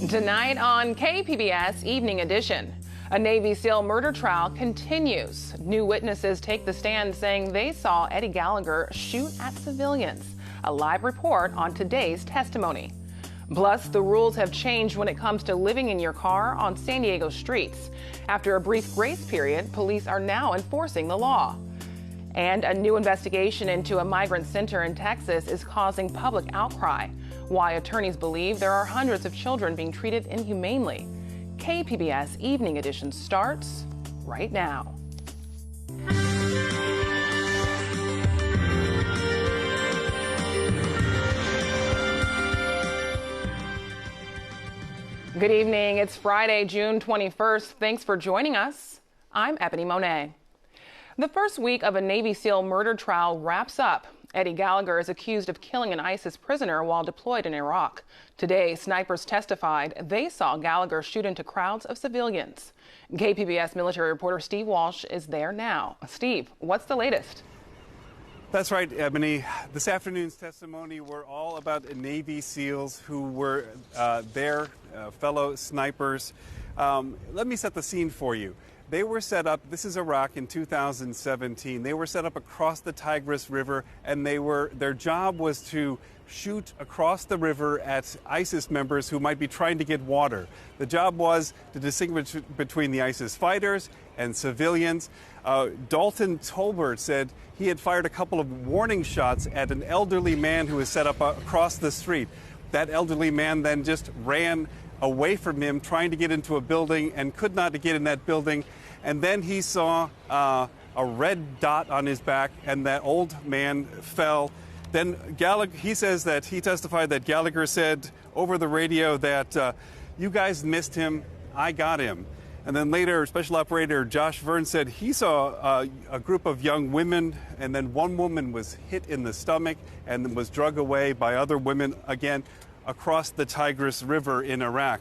Tonight on KPBS Evening Edition, a Navy SEAL murder trial continues. New witnesses take the stand saying they saw Eddie Gallagher shoot at civilians. A live report on today's testimony. Plus, the rules have changed when it comes to living in your car on San Diego streets. After a brief grace period, police are now enforcing the law. And a new investigation into a migrant center in Texas is causing public outcry. Why attorneys believe there are hundreds of children being treated inhumanely. KPBS Evening Edition starts right now. Good evening. It's Friday, June 21st. Thanks for joining us. I'm Ebone Monet. The first week of a Navy SEAL murder trial wraps up. Eddie Gallagher is accused of killing an ISIS prisoner while deployed in Iraq. Today, snipers testified they saw Gallagher shoot into crowds of civilians. KPBS military reporter Steve Walsh is there now. Steve, what's the latest? That's right, Ebony. This afternoon's testimony were all about Navy SEALs who were their fellow snipers. Let me set the scene for you. They were set up, this is Iraq in 2017, they were set up across the Tigris River, and their job was to shoot across the river at ISIS members who might be trying to get water. The job was to distinguish between the ISIS fighters and civilians. Dalton Tolbert said he had fired a couple of warning shots at an elderly man who was set up across the street. That elderly man then just ran away from him, trying to get into a building, and could not get in that building. And then he saw a red dot on his back, and that old man fell. Then Gallagher, he says that he testified that Gallagher said over the radio that you guys missed him, I got him. And then later, Special Operator Josh Verne said he saw a group of young women, and then one woman was hit in the stomach and was dragged away by other women, again, across the Tigris River in Iraq.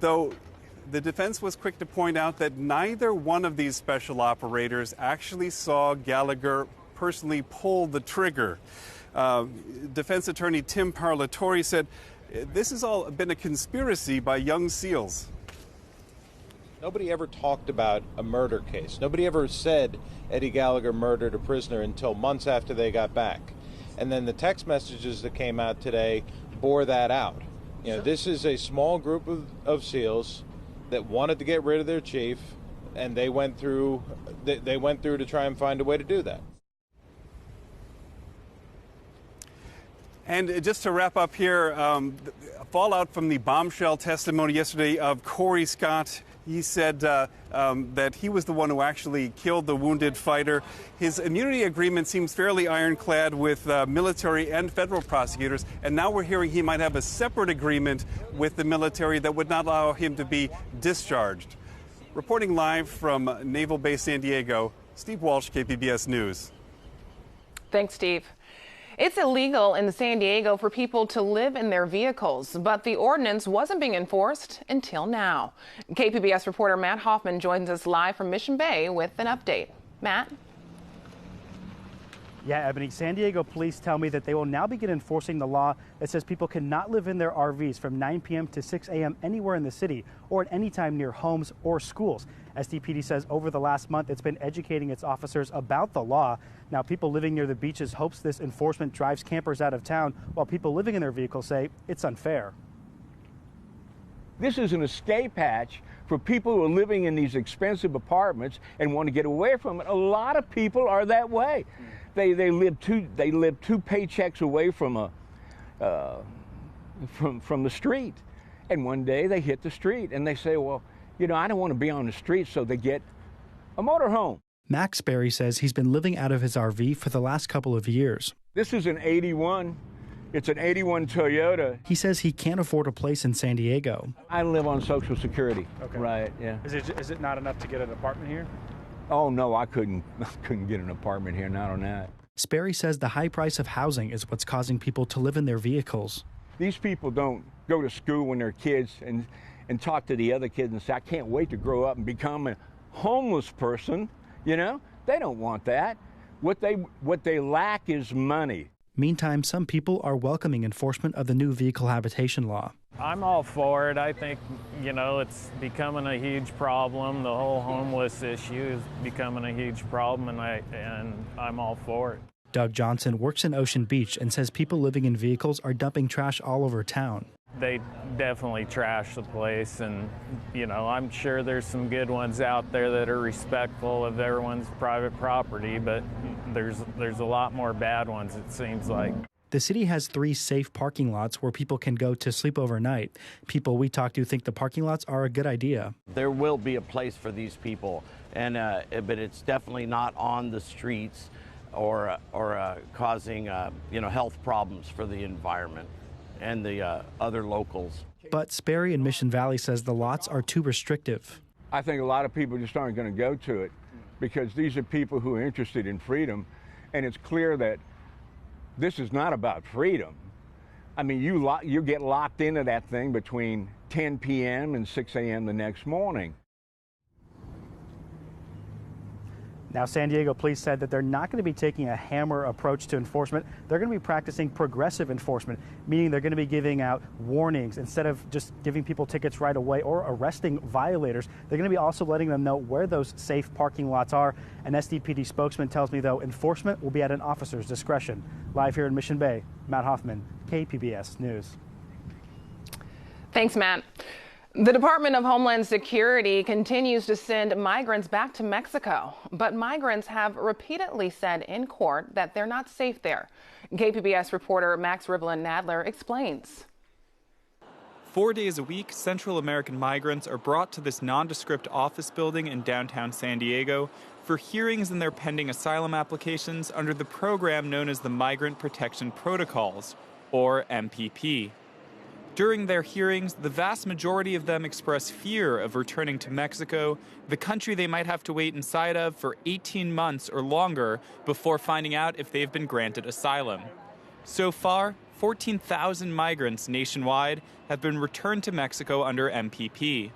Though the defense was quick to point out that neither one of these special operators actually saw Gallagher personally pull the trigger. Defense attorney Tim Parlatore said this has all been a conspiracy by young SEALs. Nobody ever talked about a murder case. Nobody ever said Eddie Gallagher murdered a prisoner until months after they got back. And then the text messages that came out today bore that out. You know, this is a small group of SEALs that wanted to get rid of their chief, and they went through to try and find a way to do that. And just to wrap up here, fallout from the bombshell testimony yesterday of Corey Scott. He said that he was the one who actually killed the wounded fighter. His immunity agreement seems fairly ironclad with military and federal prosecutors. And now we're hearing he might have a separate agreement with the military that would not allow him to be discharged. Reporting live from Naval Base San Diego, Steve Walsh, KPBS News. Thanks, Steve. It's illegal in San Diego for people to live in their vehicles, but the ordinance wasn't being enforced until now. KPBS reporter Matt Hoffman joins us live from Mission Bay with an update. Matt? Yeah, Ebony, San Diego police tell me that they will now begin enforcing the law that says people cannot live in their RVs from 9 p.m. to 6 a.m. anywhere in the city or at any time near homes or schools. SDPD says over the last month it's been educating its officers about the law. Now, people living near the beaches hopes this enforcement drives campers out of town, while people living in their vehicles say it's unfair. This is an escape hatch for people who are living in these expensive apartments and want to get away from it. A lot of people are that way. They live two paychecks away from from the street, and one day they hit the street and they say, well, you know, I don't want to be on the street, so they get a motorhome. Max Berry says he's been living out of his RV for the last couple of years. This is an 81. It's an 81 Toyota. He says he can't afford a place in San Diego. I live on Social Security. Okay. Right, yeah. Is it not enough to get an apartment here? Oh, no, I couldn't get an apartment here, not on that. Sperry says the high price of housing is what's causing people to live in their vehicles. These people don't go to school when they're kids and talk to the other kids and say, I can't wait to grow up and become a homeless person. You know, they don't want that. What they lack is money. Meantime, some people are welcoming enforcement of the new vehicle habitation law. I'm all for it. I think, it's becoming a huge problem. The whole homeless issue is becoming a huge problem, and I'm all for it. Doug Johnson works in Ocean Beach and says people living in vehicles are dumping trash all over town. They definitely trash the place, and, I'm sure there's some good ones out there that are respectful of everyone's private property, but there's a lot more bad ones, it seems like. The city has 3 safe parking lots where people can go to sleep overnight. People we talked to think the parking lots are a good idea. There will be a place for these people, but it's definitely not on the streets or causing health problems for the environment and the other locals. But Sperry in Mission Valley says the lots are too restrictive. I think a lot of people just aren't going to go to it because these are people who are interested in freedom, and it's clear that this is not about freedom. I mean, you get locked into that thing between 10 p.m. and 6 a.m. the next morning. Now, San Diego police said that they're not going to be taking a hammer approach to enforcement. They're going to be practicing progressive enforcement, meaning they're going to be giving out warnings instead of just giving people tickets right away or arresting violators. They're going to be also letting them know where those safe parking lots are. An SDPD spokesman tells me, though, enforcement will be at an officer's discretion. Live here in Mission Bay, Matt Hoffman, KPBS News. Thanks, Matt. The Department of Homeland Security continues to send migrants back to Mexico, but migrants have repeatedly said in court that they're not safe there. KPBS reporter Max Rivlin-Nadler explains. 4 days a week, Central American migrants are brought to this nondescript office building in downtown San Diego for hearings in their pending asylum applications under the program known as the Migrant Protection Protocols, or MPP. During their hearings, the vast majority of them express fear of returning to Mexico, the country they might have to wait inside of for 18 months or longer before finding out if they've been granted asylum. So far, 14,000 migrants nationwide have been returned to Mexico under MPP.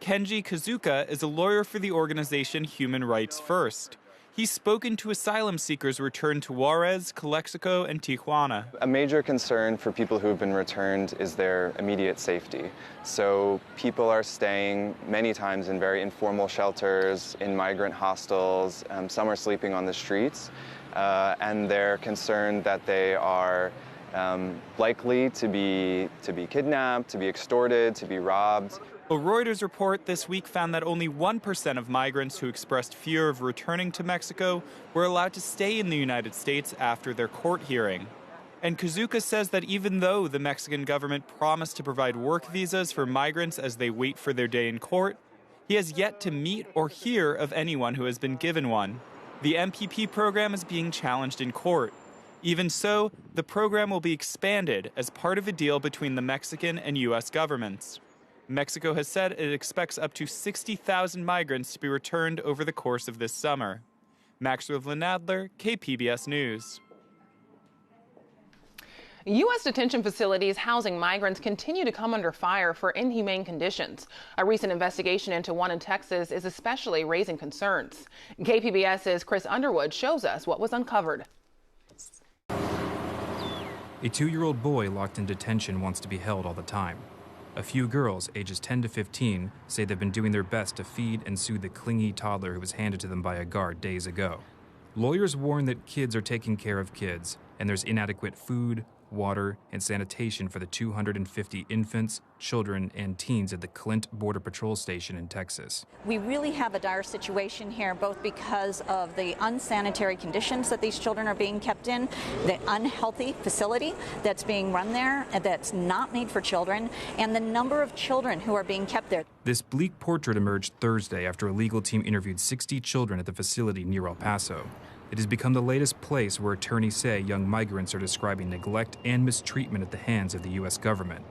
Kenji Kazuka is a lawyer for the organization Human Rights First. He's spoken to asylum seekers returned to Juarez, Calexico, and Tijuana. A major concern for people who have been returned is their immediate safety. So people are staying many times in very informal shelters, in migrant hostels. Some are sleeping on the streets, and they're concerned that they are likely to be kidnapped, to be extorted, to be robbed. A Reuters report this week found that only 1% of migrants who expressed fear of returning to Mexico were allowed to stay in the United States after their court hearing. And Kazuka says that even though the Mexican government promised to provide work visas for migrants as they wait for their day in court, he has yet to meet or hear of anyone who has been given one. The MPP program is being challenged in court. Even so, the program will be expanded as part of a deal between the Mexican and U.S. governments. Mexico has said it expects up to 60,000 migrants to be returned over the course of this summer. Max Rivlin-Nadler, KPBS News. U.S. detention facilities housing migrants continue to come under fire for inhumane conditions. A recent investigation into one in Texas is especially raising concerns. KPBS's Chris Underwood shows us what was uncovered. A 2-year-old boy locked in detention wants to be held all the time. A few girls, ages 10 to 15, say they've been doing their best to feed and soothe the clingy toddler who was handed to them by a guard days ago. Lawyers warn that kids are taking care of kids, and there's inadequate food, water, and sanitation for the 250 infants, children, and teens at the Clint Border Patrol Station in Texas. We really have a dire situation here, both because of the unsanitary conditions that these children are being kept in, the unhealthy facility that's being run there that's not made for children, and the number of children who are being kept there. This bleak portrait emerged Thursday after a legal team interviewed 60 children at the facility near El Paso. It has become the latest place where attorneys say young migrants are describing neglect and mistreatment at the hands of the U.S. government.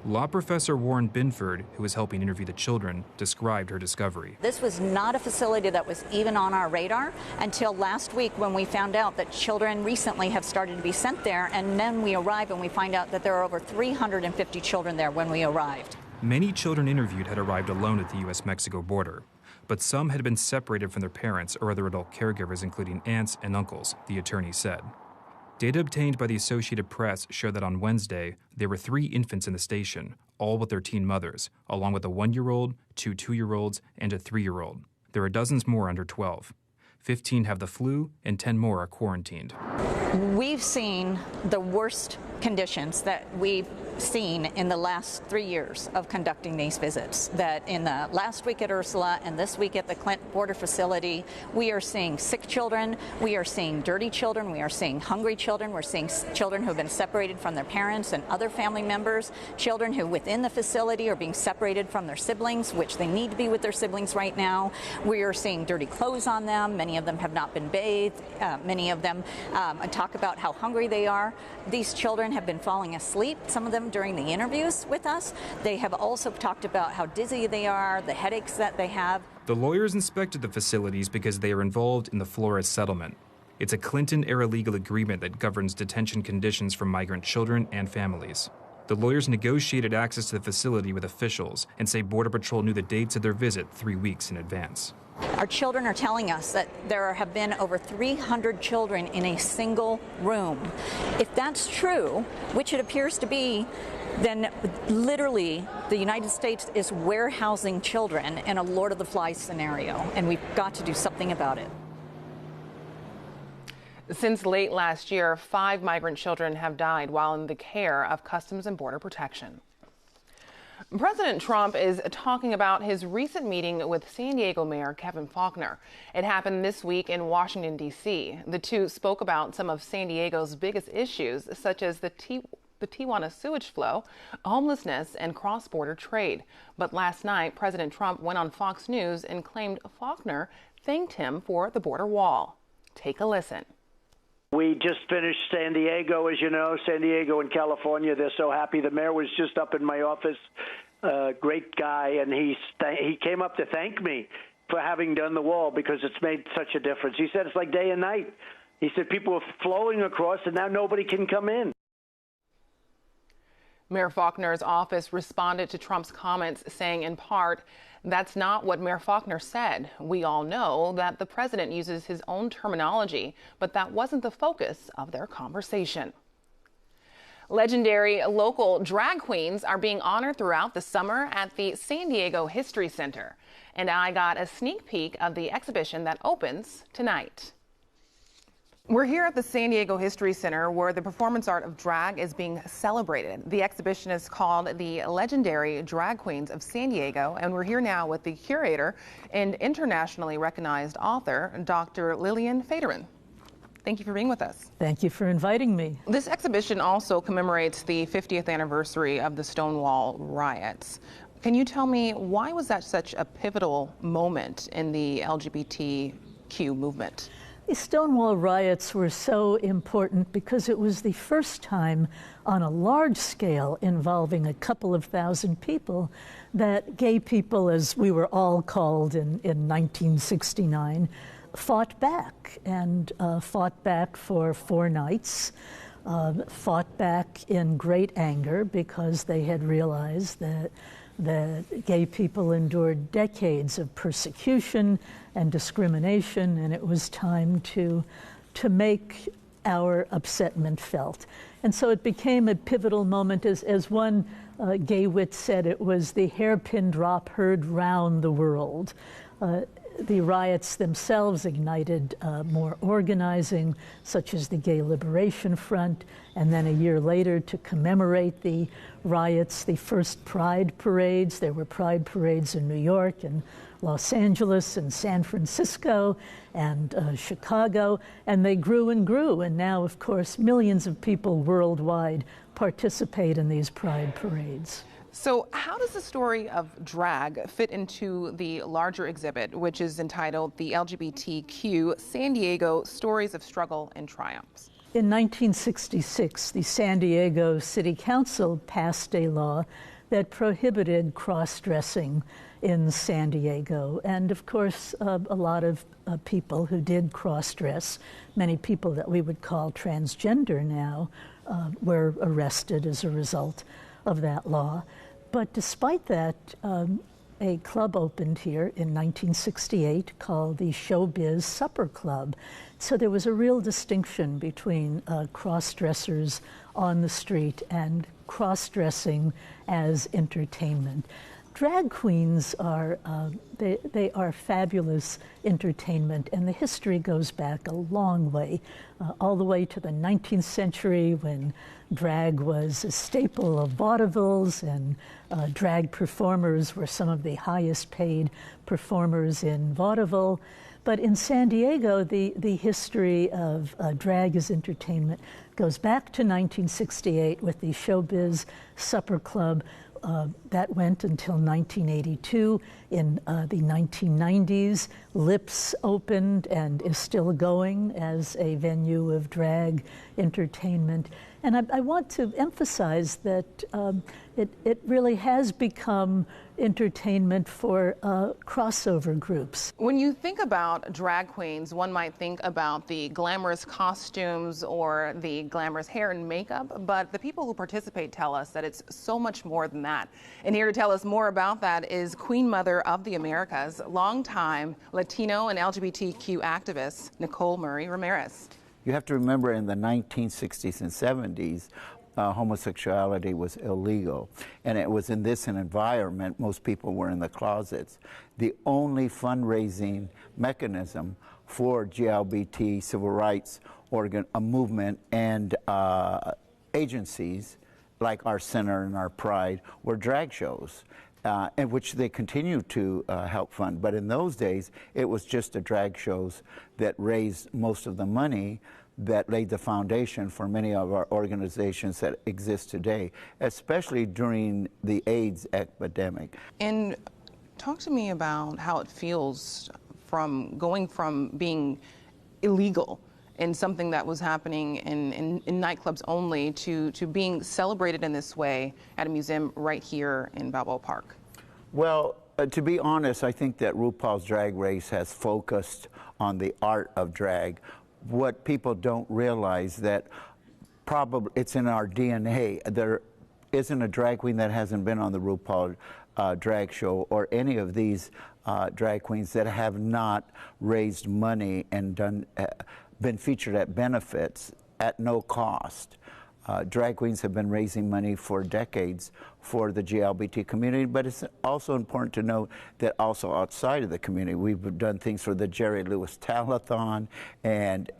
Law professor Warren Binford, who was helping interview the children, described her discovery. This was not a facility that was even on our radar until last week when we found out that children recently have started to be sent there, and then we arrive and we find out that there are over 350 children there when we arrived. Many children interviewed had arrived alone at the U.S.-Mexico border, but some had been separated from their parents or other adult caregivers, including aunts and uncles, the attorney said. Data obtained by the Associated Press showed that on Wednesday, there were 3 infants in the station, all with their teen mothers, along with a 1-year-old, 2 2-year-olds, and a 3-year-old. There are dozens more under 12. 15 have the flu, and 10 more are quarantined. We've seen the worst conditions that we've seen in the last 3 years of conducting these visits. That in the last week at Ursula and this week at the Clinton border facility, we are seeing sick children, we are seeing dirty children, we are seeing hungry children, we're seeing children who have been separated from their parents and other family members, children who within the facility are being separated from their siblings, which they need to be with their siblings right now. We are seeing dirty clothes on them. Many of them have not been bathed. Many of them talk about how hungry they are. These children have been falling asleep, some of them during the interviews with us. They have also talked about how dizzy they are, the headaches that they have. The lawyers inspected the facilities because they are involved in the Flores settlement. It's a Clinton-era legal agreement that governs detention conditions for migrant children and families. The lawyers negotiated access to the facility with officials and say Border Patrol knew the dates of their visit 3 weeks in advance. Our children are telling us that there have been over 300 children in a single room. If that's true, which it appears to be, then literally the United States is warehousing children in a Lord of the Flies scenario, and we've got to do something about it. Since late last year, 5 migrant children have died while in the care of Customs and Border Protection. President Trump is talking about his recent meeting with San Diego Mayor Kevin Faulconer. It happened this week in Washington, D.C. The two spoke about some of San Diego's biggest issues, such as the Tijuana sewage flow, homelessness, and cross-border trade. But last night, President Trump went on Fox News and claimed Faulconer thanked him for the border wall. Take a listen. We just finished San Diego, as you know, San Diego and California. They're so happy. The mayor was just up in my office, great guy, and he came up to thank me for having done the wall because it's made such a difference. He said it's like day and night. He said people are flowing across and now nobody can come in. Mayor Faulconer's office responded to Trump's comments, saying in part, "That's not what Mayor Faulconer said. We all know that the president uses his own terminology, but that wasn't the focus of their conversation." Legendary local drag queens are being honored throughout the summer at the San Diego History Center. And I got a sneak peek of the exhibition that opens tonight. We're here at the San Diego History Center where the performance art of drag is being celebrated. The exhibition is called The Legendary Drag Queens of San Diego, and we're here now with the curator and internationally recognized author, Dr. Lillian Faderman. Thank you for being with us. Thank you for inviting me. This exhibition also commemorates the 50th anniversary of the Stonewall riots. Can you tell me, why was that such a pivotal moment in the LGBTQ movement? The Stonewall riots were so important because it was the first time on a large scale involving a couple of thousand people that gay people, as we were all called in 1969, fought back, and fought back for 4 nights, fought back in great anger because they had realized that gay people endured decades of persecution and discrimination, and it was time to make our upsetment felt. And so it became a pivotal moment. As one gay wit said, it was the hairpin drop heard round the world. The riots themselves ignited more organizing, such as the Gay Liberation Front, and then a year later, to commemorate the riots, the first pride parades. There were pride parades in New York and Los Angeles and San Francisco and Chicago, and they grew and grew, and now, of course, millions of people worldwide participate in these pride parades. So how does the story of drag fit into the larger exhibit, which is entitled The LGBTQ San Diego Stories of Struggle and Triumphs? In 1966, the San Diego City Council passed a law that prohibited cross-dressing in San Diego. And of course, a lot of people who did cross-dress, many people that we would call transgender now, were arrested as a result of that law. But despite that, a club opened here in 1968 called the Showbiz Supper Club. So there was a real distinction between cross-dressers on the street and cross-dressing as entertainment. Drag queens are, they are fabulous entertainment, and the history goes back a long way, all the way to the 19th century when drag was a staple of vaudevilles, and drag performers were some of the highest paid performers in vaudeville. But in San Diego, the history of drag as entertainment goes back to 1968 with the Showbiz Supper Club. That went until 1982. In the 1990s, Lips opened and is still going as a venue of drag entertainment. And I want to emphasize that it really has become entertainment for crossover groups. When you think about drag queens, one might think about the glamorous costumes or the glamorous hair and makeup, but the people who participate tell us that it's so much more than that. And here to tell us more about that is Queen Mother of the Americas, longtime Latino and LGBTQ activist, Nicole Murray Ramirez. You have to remember in the 1960s and 70s, homosexuality was illegal. And it was in this environment, most people were in the closets. The only fundraising mechanism for GLBT civil rights movement and agencies like our Center and our Pride were drag shows. In which they continue to help fund. But in those days, it was just the drag shows that raised most of the money that laid the foundation for many of our organizations that exist today, especially during the AIDS epidemic. And talk to me about how it feels from going from being illegal in something that was happening in nightclubs only to being celebrated in this way at a museum right here in Balboa Park? Well, to be honest, I think that RuPaul's Drag Race has focused on the art of drag. What people don't realize that probably it's in our DNA. There isn't a drag queen that hasn't been on the RuPaul drag show or any of these drag queens that have not raised money and been featured at benefits at no cost. Drag queens have been raising money for decades for the GLBT community, but it's also important to note that also outside of the community, we've done things for the Jerry Lewis Telethon and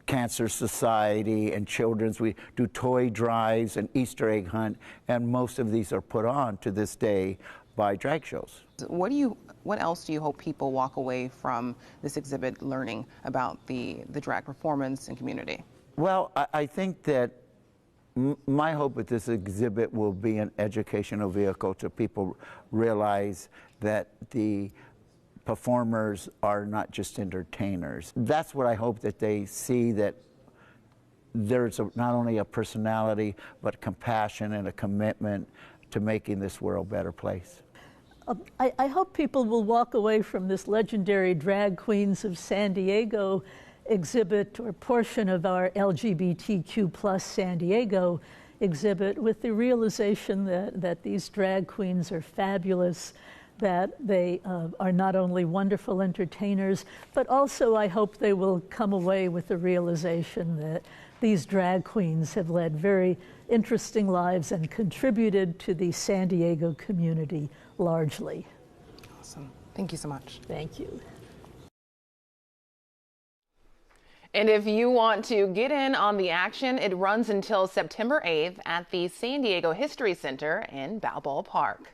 Cancer Society and Children's. We do toy drives and Easter egg hunt, and most of these are put on to this day by drag shows. What else do you hope people walk away from this exhibit learning about the drag performance and community? Well, I think that my hope with this exhibit will be an educational vehicle to people realize that the performers are not just entertainers. That's what I hope that they see, that there's not only a personality, but compassion and a commitment to making this world a better place. I hope people will walk away from this legendary Drag Queens of San Diego exhibit or portion of our LGBTQ plus San Diego exhibit with the realization that these drag queens are fabulous, that they are not only wonderful entertainers, but also I hope they will come away with the realization that these drag queens have led very interesting lives and contributed to the San Diego community largely. Awesome. Thank you so much. Thank you. And if you want to get in on the action, it runs until September 8th at the San Diego History Center in Balboa Park.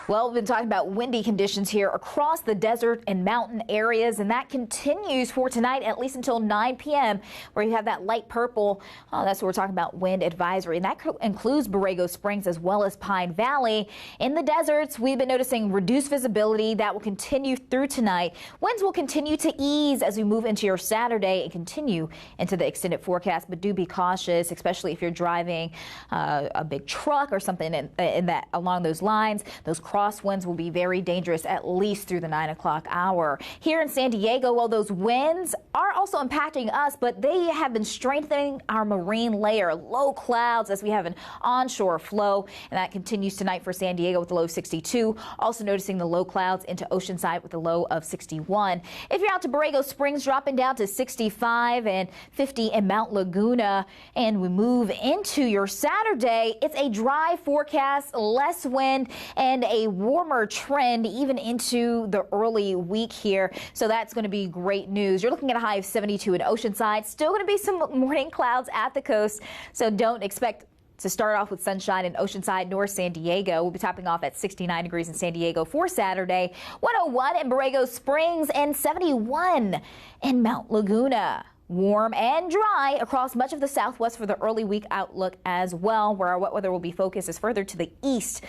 Well, we've been talking about windy conditions here across the desert and mountain areas, and that continues for tonight, at least until 9 p.m., where you have that light purple. That's what we're talking about, wind advisory. And that includes Borrego Springs as well as Pine Valley. In the deserts, we've been noticing reduced visibility. That will continue through tonight. Winds will continue to ease as we move into your Saturday and continue into the extended forecast, but do be cautious, especially if you're driving a big truck or something in that along those lines. Those cross crosswinds will be very dangerous at least through the 9 o'clock hour. Here in San Diego, well, those winds are also impacting us, but they have been strengthening our marine layer. Low clouds as we have an onshore flow, and that continues tonight for San Diego with a low 62. Also noticing the low clouds into Oceanside with a low of 61. If you're out to Borrego Springs, dropping down to 65 and 50 in Mount Laguna. And we move into your Saturday. It's a dry forecast, less wind, and a warmer trend even into the early week here. So that's going to be great news. You're looking at a high of 72 in Oceanside. Still going to be some morning clouds at the coast, so don't expect to start off with sunshine in Oceanside nor San Diego. We'll be topping off at 69 degrees in San Diego for Saturday, 101 in Borrego Springs, and 71 in Mount Laguna. Warm and dry across much of the southwest for the early week outlook as well, where our wet weather will be focused is further to the east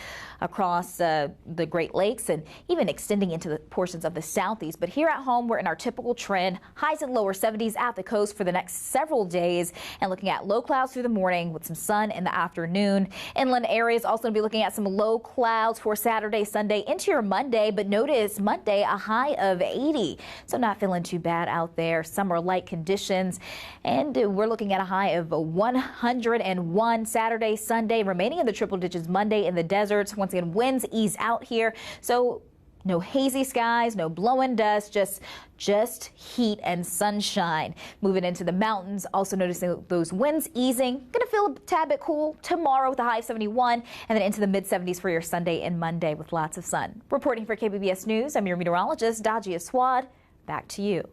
across the Great Lakes and even extending into the portions of the southeast. But here at home, we're in our typical trend, highs in lower 70s at the coast for the next several days, and looking at low clouds through the morning with some sun in the afternoon. Inland areas also going to be looking at some low clouds for Saturday, Sunday into your Monday, but notice Monday a high of 80. So not feeling too bad out there. Summer-like conditions. And we're looking at a high of 101 Saturday, Sunday, remaining in the triple digits Monday in the deserts. Once again, winds ease out here. So no hazy skies, no blowing dust, just heat and sunshine. Moving into the mountains, also noticing those winds easing. Going to feel a tad bit cool tomorrow with a high of 71, and then into the mid-70s for your Sunday and Monday with lots of sun. Reporting for KPBS News, I'm your meteorologist, Dajia Swad. Back to you.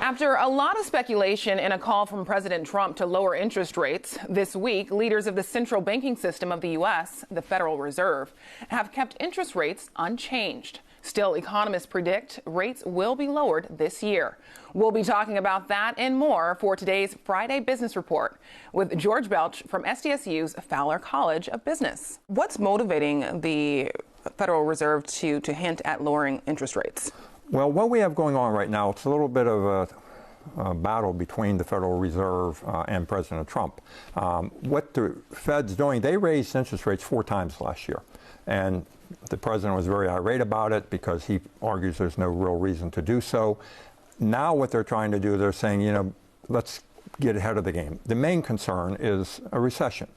After a lot of speculation and a call from President Trump to lower interest rates, this week, leaders of the central banking system of the U.S., the Federal Reserve, have kept interest rates unchanged. Still, economists predict rates will be lowered this year. We'll be talking about that and more for today's Friday Business Report with George Belch from SDSU's Fowler College of Business. What's motivating the Federal Reserve to hint at lowering interest rates? Well, what we have going on right now, it's a little bit of a battle between the Federal Reserve and President Trump. What the Fed's doing, they raised interest rates 4 times last year. And the president was very irate about it because he argues there's no real reason to do so. Now what they're trying to do, they're saying, you know, let's get ahead of the game. The main concern is a recession.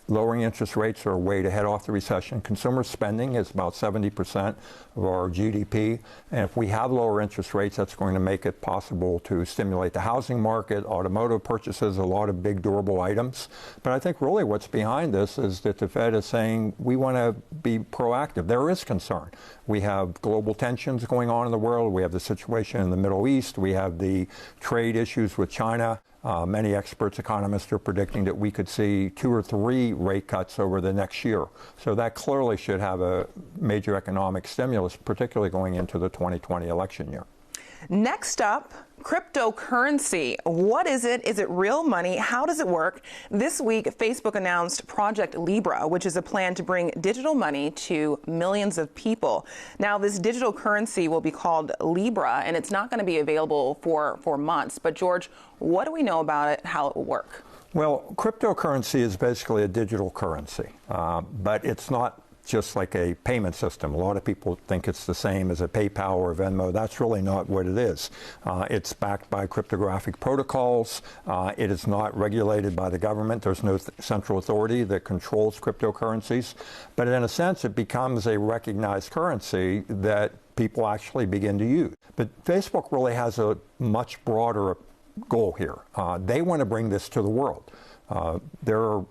Lowering interest rates are a way to head off the recession. Consumer spending is about 70% of our GDP. And if we have lower interest rates, that's going to make it possible to stimulate the housing market, automotive purchases, a lot of big durable items. But I think really what's behind this is that the Fed is saying we want to be proactive. There is concern. We have global tensions going on in the world. We have the situation in the Middle East. We have the trade issues with China. Many experts, economists are predicting that we could see 2 or 3 rate cuts over the next year. So that clearly should have a major economic stimulus, particularly going into the 2020 election year. Next up, cryptocurrency. What is it? Is it real money? How does it work? This week, Facebook announced Project Libra, which is a plan to bring digital money to millions of people. Now, this digital currency will be called Libra, and it's not going to be available for months. But, George, what do we know about it, how it will work? Well, cryptocurrency is basically a digital currency, but it's not just like a payment system. A lot of people think it's the same as a PayPal or Venmo. That's really not what it is. It's backed by cryptographic protocols. It is not regulated by the government. There's no central authority that controls cryptocurrencies. But in a sense, it becomes a recognized currency that people actually begin to use. But Facebook really has a much broader goal here. They want to bring this to the world. There are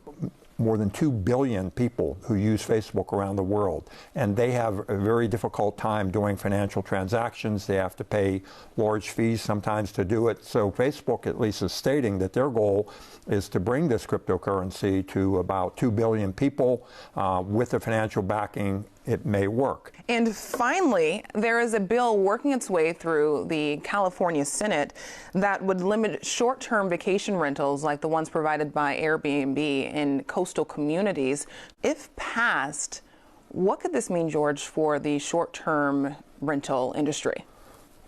more than 2 billion people who use Facebook around the world, and they have a very difficult time doing financial transactions. They have to pay large fees sometimes to do it. So Facebook at least is stating that their goal is to bring this cryptocurrency to about 2 billion people. With the financial backing, it may work. And finally, there is a bill working its way through the California Senate that would limit short-term vacation rentals like the ones provided by Airbnb in coastal communities. If passed, what could this mean, George, for the short-term rental industry?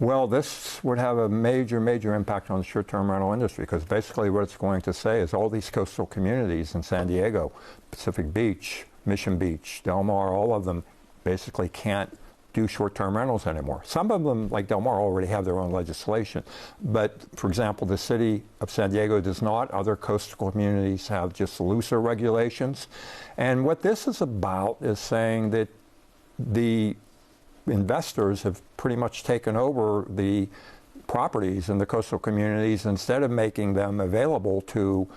Well, this would have a major, major impact on the short-term rental industry, because basically what it's going to say is all these coastal communities in San Diego, Pacific Beach, Mission Beach, Del Mar, all of them basically can't do short-term rentals anymore. Some of them, like Del Mar, already have their own legislation. But, for example, the city of San Diego does not. Other coastal communities have just looser regulations. And what this is about is saying that the investors have pretty much taken over the properties in the coastal communities. Instead of making them available to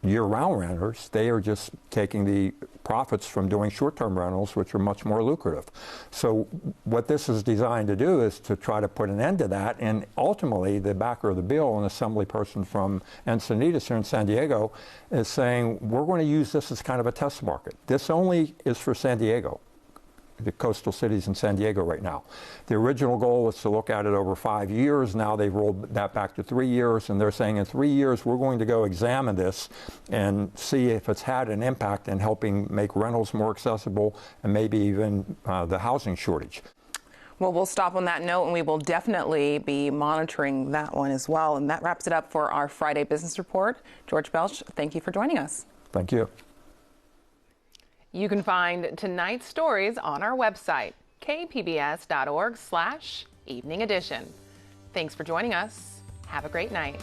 year-round renters, they are just taking the profits from doing short-term rentals, which are much more lucrative. So what this is designed to do is to try to put an end to that, and ultimately the backer of the bill, an assembly person from Encinitas here in San Diego, is saying we're going to use this as kind of a test market. This only is for San Diego, the coastal cities in San Diego right now. The original goal was to look at it over 5 years. Now they've rolled that back to 3 years, and they're saying in 3 years we're going to go examine this and see if it's had an impact in helping make rentals more accessible and maybe even the housing shortage. Well, we'll stop on that note, and we will definitely be monitoring that one as well. And that wraps it up for our Friday Business Report. George Belch, thank you for joining us. Thank you. You can find tonight's stories on our website, kpbs.org/evening edition. Thanks for joining us. Have a great night.